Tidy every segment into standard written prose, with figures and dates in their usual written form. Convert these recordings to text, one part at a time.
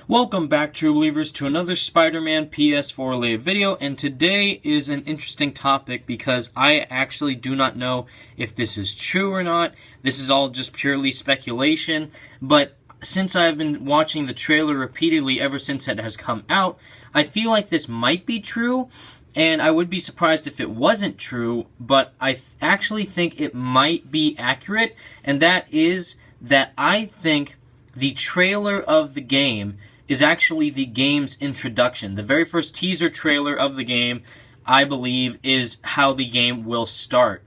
Welcome back, true believers, to another Spider-Man PS4 related video, and today is an interesting topic because I actually do not know if this is true or not. This is all just purely speculation, but since I've been watching the trailer repeatedly ever since it has come out, I feel like this might be true, and I would be surprised if it wasn't true, but I actually think it might be accurate, and that is that I think the trailer of the game is actually the game's introduction. The very first teaser trailer of the game, I believe, is how the game will start.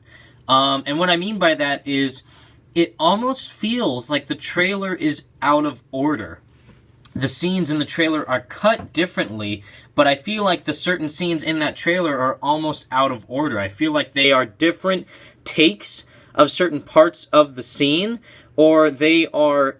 And what I mean by that is, it almost feels like the trailer is out of order. The scenes in the trailer are cut differently, but I feel like the certain scenes in that trailer are almost out of order. I feel like they are different takes of certain parts of the scene, or they are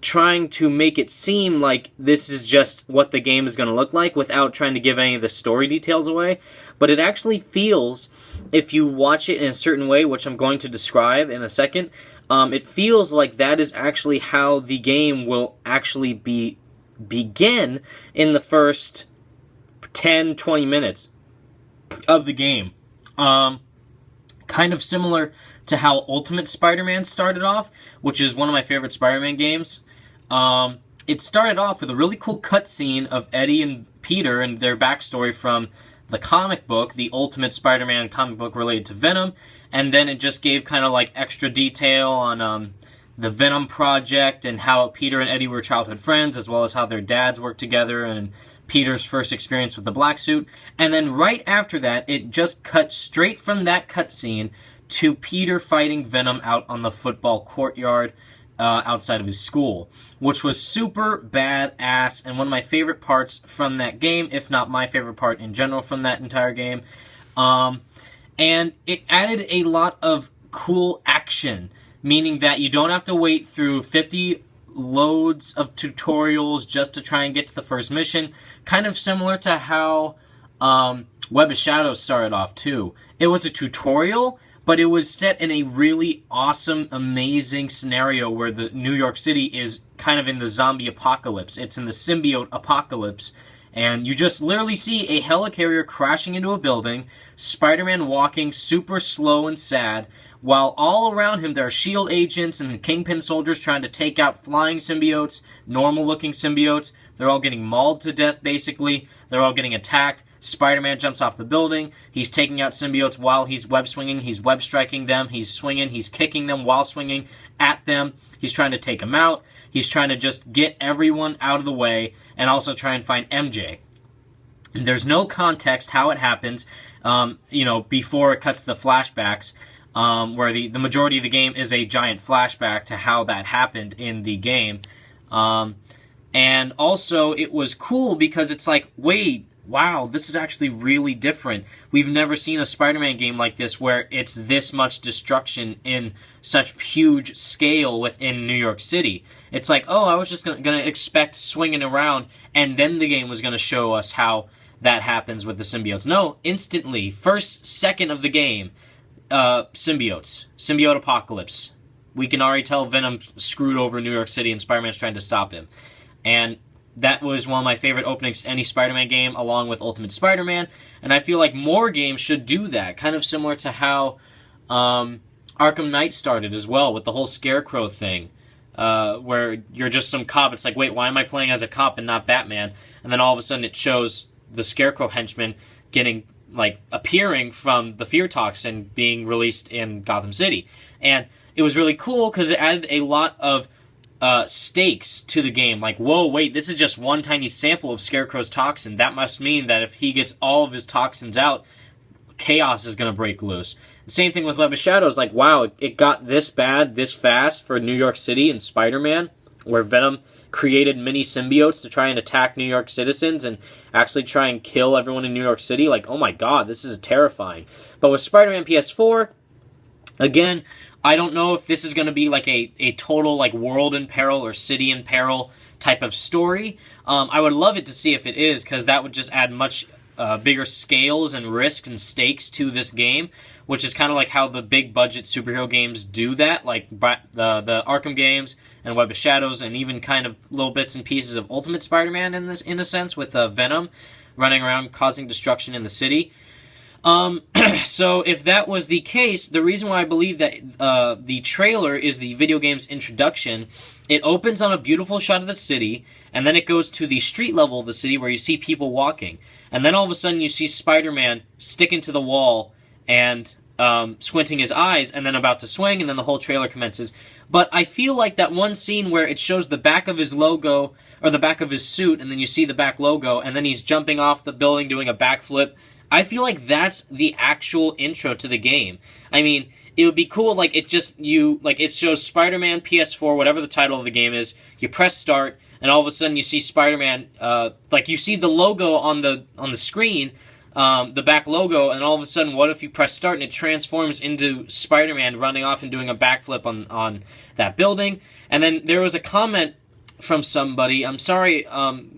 trying to make it seem like this is just what the game is going to look like without trying to give any of the story details away. But it actually feels, if you watch it in a certain way, which I'm going to describe in a second, it feels like that is actually how the game will actually begin in the first 10-20 minutes of the game. Kind of similar to how Ultimate Spider-Man started off, which is one of my favorite Spider-Man games. It started off with a really cool cutscene of Eddie and Peter and their backstory from the comic book, the Ultimate Spider-Man comic book related to Venom, and then it just gave kind of like extra detail on the Venom project and how Peter and Eddie were childhood friends, as well as how their dads worked together and Peter's first experience with the black suit. And then right after that, it just cut straight from that cutscene to Peter fighting Venom out on the football courtyard outside of his school, which was super badass and one of my favorite parts from that game, if not my favorite part in general from that entire game. And it added a lot of cool action, meaning that you don't have to wait through 50 loads of tutorials just to try and get to the first mission. Kind of similar to how Web of Shadows started off too. It was a tutorial, but it was set in a really awesome, amazing scenario where the New York City is kind of in the zombie apocalypse. It's in the symbiote apocalypse. And you just literally see a helicarrier crashing into a building, Spider-Man walking super slow and sad, while all around him there are S.H.I.E.L.D. agents and Kingpin soldiers trying to take out flying symbiotes, normal-looking symbiotes. They're all getting mauled to death, basically. They're all getting attacked. Spider-Man jumps off the building. He's taking out symbiotes while he's web-swinging. He's web-striking them. He's swinging. He's kicking them while swinging at them. He's trying to take them out. He's trying to just get everyone out of the way and also try and find MJ. And there's no context how it happens, before it cuts to the flashbacks, where the majority of the game is a giant flashback to how that happened in the game. And also, it was cool because it's like, wait, wow, this is actually really different. We've never seen a Spider-Man game like this where it's this much destruction in such huge scale within New York City. It's like, oh, I was just going to expect swinging around, and then the game was going to show us how that happens with the symbiotes. No, instantly, first second of the game, symbiotes, symbiote apocalypse. We can already tell Venom screwed over New York City and Spider-Man's trying to stop him. And that was one of my favorite openings to any Spider-Man game, along with Ultimate Spider-Man. And I feel like more games should do that, kind of similar to how Arkham Knight started as well, with the whole Scarecrow thing, where you're just some cop. It's like, wait, why am I playing as a cop and not Batman? And then all of a sudden it shows the Scarecrow henchman appearing from the fear toxin being released in Gotham City. And it was really cool because it added a lot of stakes to the game. Like, whoa, wait, this is just one tiny sample of Scarecrow's toxin. That must mean that if he gets all of his toxins out, chaos is going to break loose. Same thing with Web of Shadows. Like, wow, it got this bad, this fast for New York City and Spider-Man, where Venom created mini symbiotes to try and attack New York citizens and actually try and kill everyone in New York City. Like, oh my god, this is terrifying. But with Spider-Man PS4, again, I don't know if this is going to be like a total like world in peril or city in peril type of story. I would love it to see if it is, because that would just add much bigger scales and risks and stakes to this game, which is kind of like how the big budget superhero games do that, like the Arkham games, and Web of Shadows, and even kind of little bits and pieces of Ultimate Spider-Man in a sense, with Venom running around causing destruction in the city. So if that was the case, the reason why I believe that the trailer is the video game's introduction, it opens on a beautiful shot of the city, and then it goes to the street level of the city where you see people walking. And then all of a sudden you see Spider-Man sticking to the wall and squinting his eyes, and then about to swing, and then the whole trailer commences. But I feel like that one scene where it shows the back of his logo, or the back of his suit, and then you see the back logo, and then he's jumping off the building doing a backflip, I feel like that's the actual intro to the game. I mean, it would be cool, like, it shows Spider-Man, PS4, whatever the title of the game is, you press start, and all of a sudden you see Spider-Man, you see the logo on the screen, the back logo, and all of a sudden, what if you press start and it transforms into Spider-Man running off and doing a backflip on that building? And then there was a comment from somebody, I'm sorry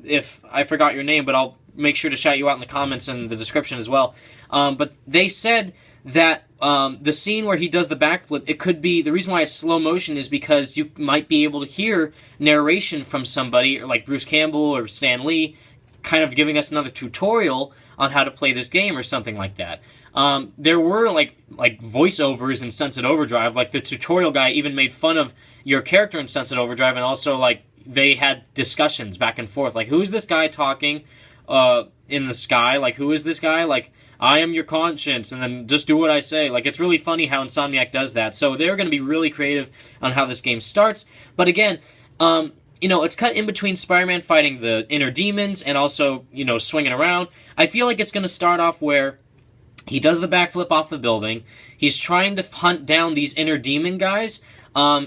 if I forgot your name, but I'll make sure to shout you out in the comments and the description as well. But they said that the scene where he does the backflip, it could be, the reason why it's slow motion is because you might be able to hear narration from somebody, like Bruce Campbell or Stan Lee, kind of giving us another tutorial on how to play this game or something like that. There were like voiceovers in Sunset Overdrive, like the tutorial guy even made fun of your character in Sunset Overdrive, and also like they had discussions back and forth, like, who is this guy talking in the sky? Like, who is this guy? Like, I am your conscience, and then just do what I say. Like, it's really funny how Insomniac does that. So they're going to be really creative on how this game starts. But again, it's cut in between Spider-Man fighting the inner demons and also, swinging around. I feel like it's going to start off where he does the backflip off the building. He's trying to hunt down these inner demon guys.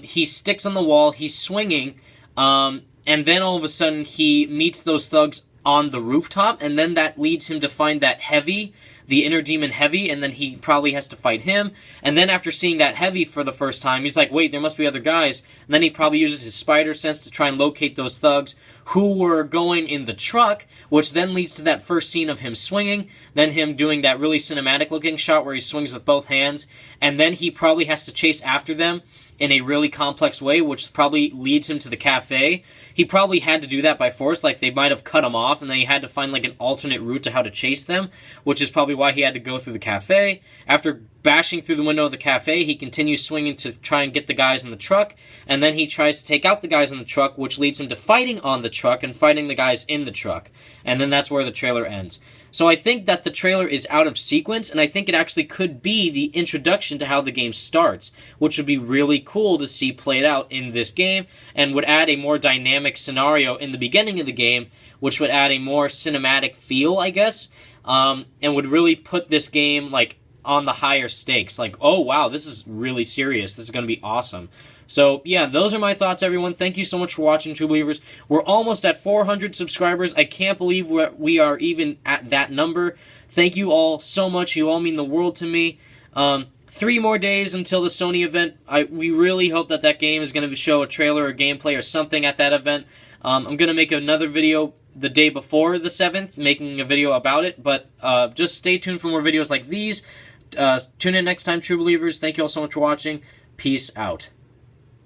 He sticks on the wall. He's swinging. And then all of a sudden he meets those thugs on the rooftop, and then that leads him to find that Heavy, the inner demon Heavy, and then he probably has to fight him. And then after seeing that Heavy for the first time, he's like, wait, there must be other guys. And then he probably uses his spider sense to try and locate those thugs who were going in the truck, which then leads to that first scene of him swinging, then him doing that really cinematic looking shot where he swings with both hands, and then he probably has to chase after them in a really complex way, which probably leads him to the cafe. He probably had to do that by force, like they might have cut him off, and then he had to find like an alternate route to how to chase them, which is probably why he had to go through the cafe. After bashing through the window of the cafe, he continues swinging to try and get the guys in the truck, and then he tries to take out the guys in the truck, which leads him to fighting on the truck and fighting the guys in the truck. And then that's where the trailer ends. So I think that the trailer is out of sequence, and I think it actually could be the introduction to how the game starts, which would be really cool to see played out in this game, and would add a more dynamic scenario in the beginning of the game, which would add a more cinematic feel, I guess, and would really put this game, like, on the higher stakes. Like, oh, wow, this is really serious. This is going to be awesome. So, yeah, those are my thoughts, everyone. Thank you so much for watching, True Believers. We're almost at 400 subscribers. I can't believe we are even at that number. Thank you all so much. You all mean the world to me. 3 more days until the Sony event. We really hope that game is going to show a trailer or gameplay or something at that event. I'm going to make another video the day before the 7th, making a video about it. But just stay tuned for more videos like these. Tune in next time, True Believers. Thank you all so much for watching. Peace out.